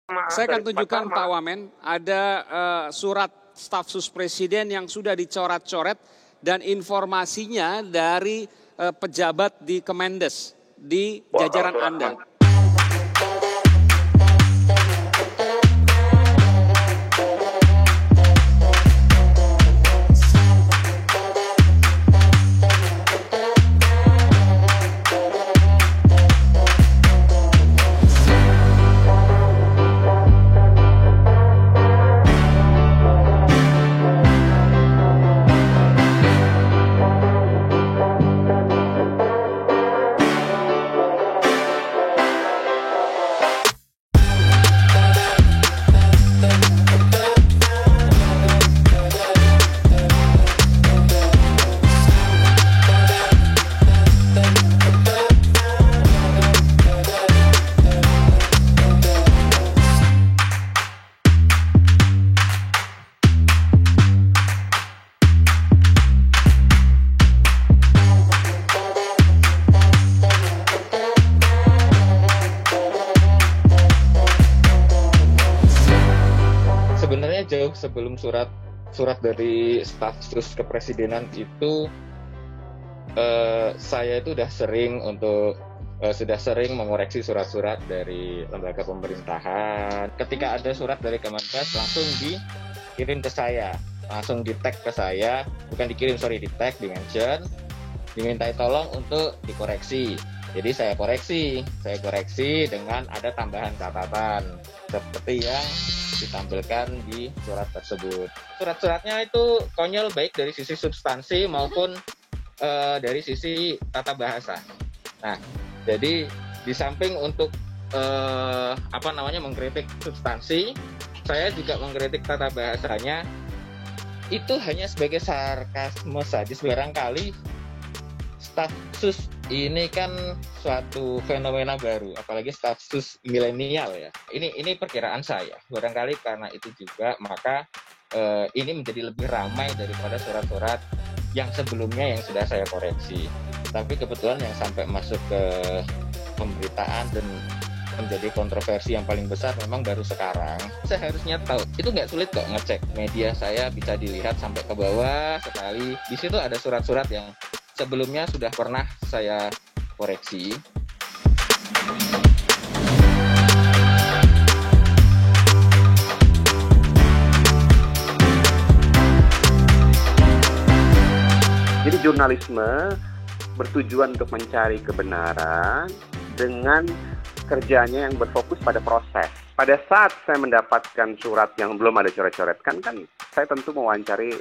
Saya akan tunjukkan Pak Wamen, ada surat staf sus presiden yang sudah dicoret-coret dan informasinya dari pejabat di Kemendes, di jajaran Anda. Sebenarnya jauh sebelum surat dari staf sus kepresidenan itu, saya itu sudah sering mengoreksi surat-surat dari lembaga pemerintahan. Ketika ada surat dari Kemenkes langsung dikirim ke saya, langsung di-tag ke saya, bukan dikirim, di-tag, di-mention, dimintai tolong untuk dikoreksi. Jadi saya koreksi dengan ada tambahan catatan seperti yang ditampilkan di surat tersebut. Surat-suratnya itu konyol baik dari sisi substansi maupun dari sisi tata bahasa. Nah, jadi di samping untuk mengkritik substansi, saya juga mengkritik tata bahasanya. Itu hanya sebagai sarkasme saja. Barangkali staf sus ini kan suatu fenomena baru, apalagi staf sus milenial ya. Ini perkiraan saya. Barangkali karena itu juga maka ini menjadi lebih ramai daripada surat-surat yang sebelumnya yang sudah saya koreksi. Tapi kebetulan yang sampai masuk ke pemberitaan dan menjadi kontroversi yang paling besar memang baru sekarang. Saya harusnya tahu. Itu nggak sulit kok ngecek media saya, bisa dilihat sampai ke bawah sekali. Di situ ada surat-surat yang sebelumnya sudah pernah saya koreksi. Jadi jurnalisme bertujuan untuk mencari kebenaran dengan kerjanya yang berfokus pada proses. Pada saat saya mendapatkan surat yang belum ada coret-coret, kan saya tentu mewawancari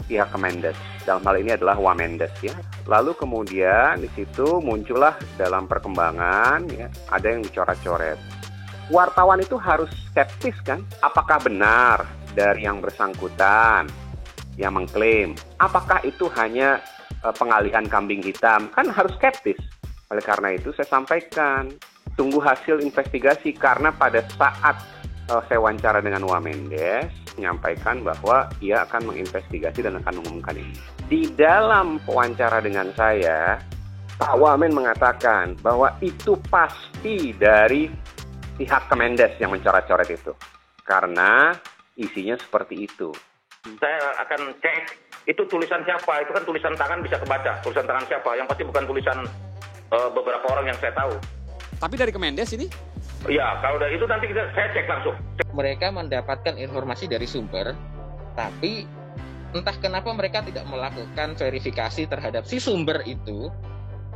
pihak Kemendes, dalam hal ini adalah Wamendes ya. Lalu kemudian di situ muncullah dalam perkembangan ya, ada yang dicoret-coret. Wartawan itu harus skeptis kan, apakah benar dari yang bersangkutan yang mengklaim, apakah itu hanya pengalihan kambing hitam, kan harus skeptis. Oleh karena itu saya sampaikan, tunggu hasil investigasi, karena pada saat saya wawancara dengan Wamendes, menyampaikan bahwa ia akan menginvestigasi dan akan mengumumkan ini. Di dalam wawancara dengan saya, Pak Wamen mengatakan bahwa itu pasti dari pihak Kemendes yang mencoret-coret itu. Karena isinya seperti itu. Saya akan cek, itu tulisan siapa, itu kan tulisan tangan bisa kebaca, tulisan tangan siapa, yang pasti bukan tulisan beberapa orang yang saya tahu. Tapi dari Kemendes ini? Iya, kalau dari itu nanti saya cek langsung. Mereka mendapatkan informasi dari sumber, tapi entah kenapa mereka tidak melakukan verifikasi terhadap si sumber itu,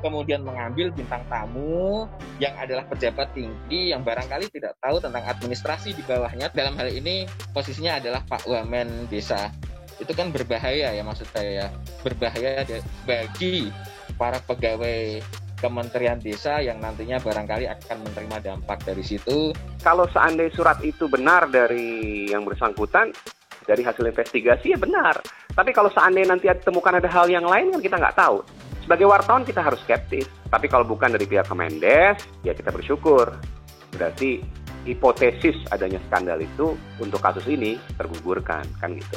kemudian mengambil bintang tamu yang adalah pejabat tinggi yang barangkali tidak tahu tentang administrasi di bawahnya. Dalam hal ini posisinya adalah Pak Wamen Desa. Itu kan berbahaya ya, maksud saya. Berbahaya bagi para pegawai Kementerian Desa yang nantinya barangkali akan menerima dampak dari situ. Kalau seandainya surat itu benar dari yang bersangkutan, dari hasil investigasi ya benar. Tapi kalau seandainya nanti ditemukan ada hal yang lain kan kita nggak tahu. Sebagai wartawan kita harus skeptis. Tapi kalau bukan dari pihak Kemendes, ya kita bersyukur. Berarti hipotesis adanya skandal itu untuk kasus ini tergugurkan, kan gitu.